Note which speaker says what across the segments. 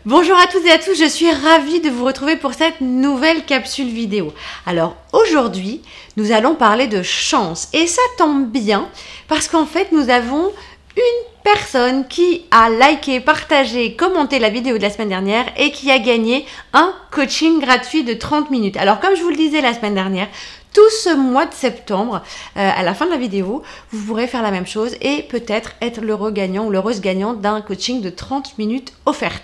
Speaker 1: Bonjour à toutes et à tous, je suis ravie de vous retrouver pour cette nouvelle capsule vidéo. Alors aujourd'hui, nous allons parler de chance et ça tombe bien parce qu'en fait nous avons une personne qui a liké, partagé, commenté la vidéo de la semaine dernière et qui a gagné un coaching gratuit de 30 minutes. Alors comme je vous le disais la semaine dernière, tout ce mois de septembre, à la fin de la vidéo, vous pourrez faire la même chose et peut-être être l'heureux gagnant ou l'heureuse gagnante d'un coaching de 30 minutes offerte.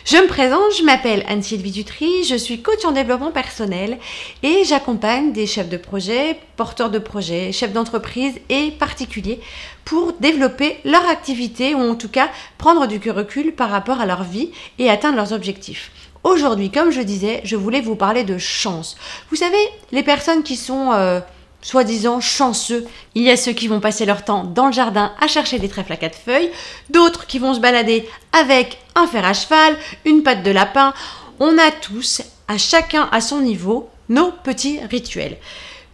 Speaker 1: Je me présente, je m'appelle Anne-Sylvie Dutry, je suis coach en développement personnel et j'accompagne des chefs de projet, porteurs de projets, chefs d'entreprise et particuliers pour développer leur activité ou en tout cas prendre du recul par rapport à leur vie et atteindre leurs objectifs. Aujourd'hui, comme je disais, je voulais vous parler de chance. Vous savez, les personnes qui sont soi-disant chanceux, il y a ceux qui vont passer leur temps dans le jardin à chercher des trèfles à 4 feuilles, d'autres qui vont se balader avec un fer à cheval, une patte de lapin. On a tous, à chacun à son niveau, nos petits rituels.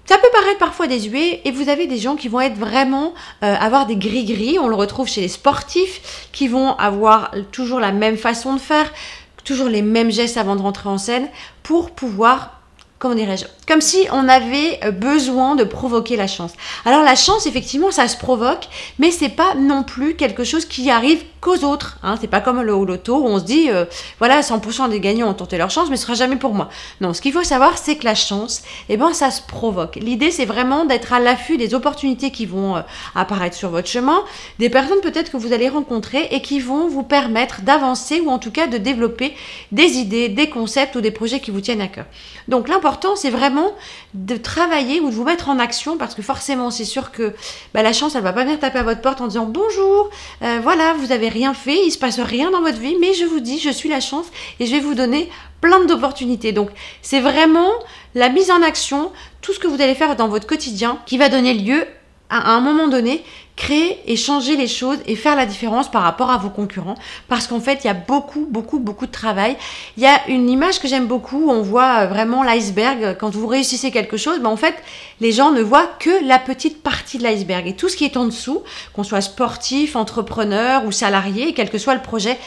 Speaker 1: Ça peut paraître parfois désuet et vous avez des gens qui vont être vraiment avoir des gris-gris. On le retrouve chez les sportifs qui vont avoir toujours la même façon de faire, toujours les mêmes gestes avant de rentrer en scène pour pouvoir, comment dirais-je, comme si on avait besoin de provoquer la chance. Alors la chance, effectivement, ça se provoque, mais c'est pas non plus quelque chose qui arrive qu'aux autres. Hein. C'est pas comme le loto où on se dit, voilà, 100% des gagnants ont tenté leur chance, mais ce sera jamais pour moi. Non, ce qu'il faut savoir, c'est que la chance, eh ben, ça se provoque. L'idée, c'est vraiment d'être à l'affût des opportunités qui vont apparaître sur votre chemin, des personnes peut-être que vous allez rencontrer et qui vont vous permettre d'avancer ou en tout cas de développer des idées, des concepts ou des projets qui vous tiennent à cœur. Donc l'important, c'est vraiment de travailler ou de vous mettre en action parce que forcément, c'est sûr que la chance, elle va pas venir taper à votre porte en disant bonjour, voilà, vous avez rien fait, il se passe rien dans votre vie, mais je vous dis, je suis la chance et je vais vous donner plein d'opportunités. Donc, c'est vraiment la mise en action, tout ce que vous allez faire dans votre quotidien qui va donner lieu à un moment donné, créer et changer les choses et faire la différence par rapport à vos concurrents parce qu'en fait, il y a beaucoup de travail. Il y a une image que j'aime beaucoup où on voit vraiment l'iceberg. Quand vous réussissez quelque chose, en fait, les gens ne voient que la petite partie de l'iceberg et tout ce qui est en dessous, qu'on soit sportif, entrepreneur ou salarié, quel que soit le projet,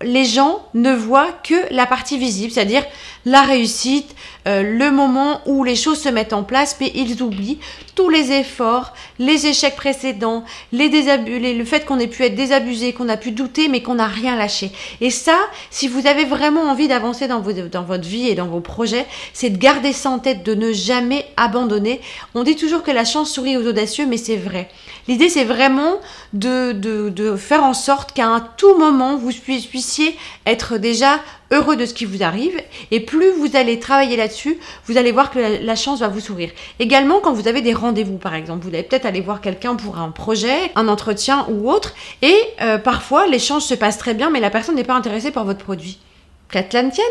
Speaker 1: les gens ne voient que la partie visible, c'est-à-dire la réussite, le moment où les choses se mettent en place, mais ils oublient tous les efforts, les échecs précédents, le fait qu'on ait pu être désabusé, qu'on a pu douter, mais qu'on n'a rien lâché. Et ça, si vous avez vraiment envie d'avancer dans votre vie et dans vos projets, c'est de garder ça en tête, de ne jamais abandonner. On dit toujours que la chance sourit aux audacieux, mais c'est vrai. L'idée, c'est vraiment de faire en sorte qu'à un tout moment, vous puissiez être déjà heureux de ce qui vous arrive et plus vous allez travailler là-dessus, vous allez voir que la chance va vous sourire. Également, quand vous avez des rendez-vous, par exemple, vous allez peut-être aller voir quelqu'un pour un projet, un entretien ou autre et parfois, l'échange se passe très bien, mais la personne n'est pas intéressée par votre produit. Qu'à cela ne tienne,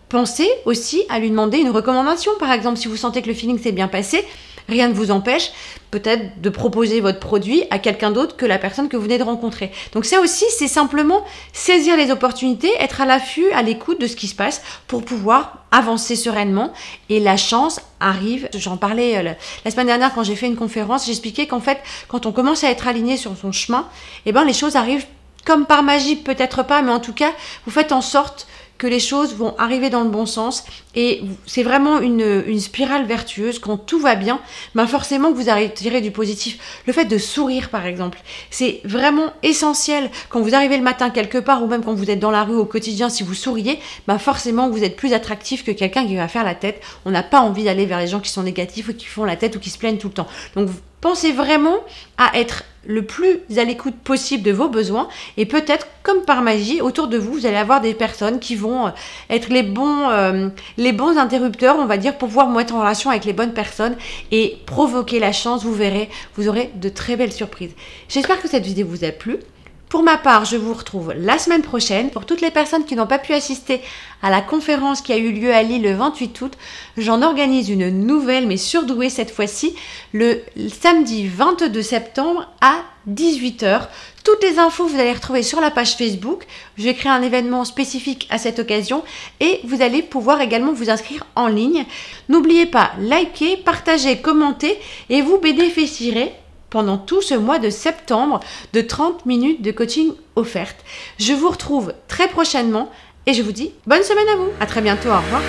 Speaker 1: pensez aussi à lui demander une recommandation, par exemple, si vous sentez que le feeling s'est bien passé, rien ne vous empêche peut-être de proposer votre produit à quelqu'un d'autre que la personne que vous venez de rencontrer. Donc ça aussi, c'est simplement saisir les opportunités, être à l'affût, à l'écoute de ce qui se passe pour pouvoir avancer sereinement. Et la chance arrive. J'en parlais la semaine dernière quand j'ai fait une conférence, j'expliquais qu'en fait, quand on commence à être aligné sur son chemin, les choses arrivent comme par magie, peut-être pas, mais en tout cas, vous faites en sorte que les choses vont arriver dans le bon sens et c'est vraiment une spirale vertueuse. Quand tout va bien, forcément que vous tirez du positif. Le fait de sourire par exemple, c'est vraiment essentiel. Quand vous arrivez le matin quelque part ou même quand vous êtes dans la rue au quotidien, si vous souriez, forcément vous êtes plus attractif que quelqu'un qui va faire la tête. On n'a pas envie d'aller vers les gens qui sont négatifs ou qui font la tête ou qui se plaignent tout le temps. Donc pensez vraiment à être le plus à l'écoute possible de vos besoins et peut-être comme par magie autour de vous, vous allez avoir des personnes qui vont être les bons interrupteurs, on va dire, pour pouvoir vous mettre en relation avec les bonnes personnes et provoquer la chance. Vous verrez, vous aurez de très belles surprises. J'espère que cette vidéo vous a plu. Pour ma part, je vous retrouve la semaine prochaine. Pour toutes les personnes qui n'ont pas pu assister à la conférence qui a eu lieu à Lille le 28 août, j'en organise une nouvelle, mais surdouée cette fois-ci, le samedi 22 septembre à 18 h. Toutes les infos, vous allez les retrouver sur la page Facebook. Je vais créer un événement spécifique à cette occasion et vous allez pouvoir également vous inscrire en ligne. N'oubliez pas, likez, partagez, commentez et vous bénéficierez pendant tout ce mois de septembre de 30 minutes de coaching offerte. Je vous retrouve très prochainement Et je vous dis bonne semaine à vous. À très bientôt. Au revoir.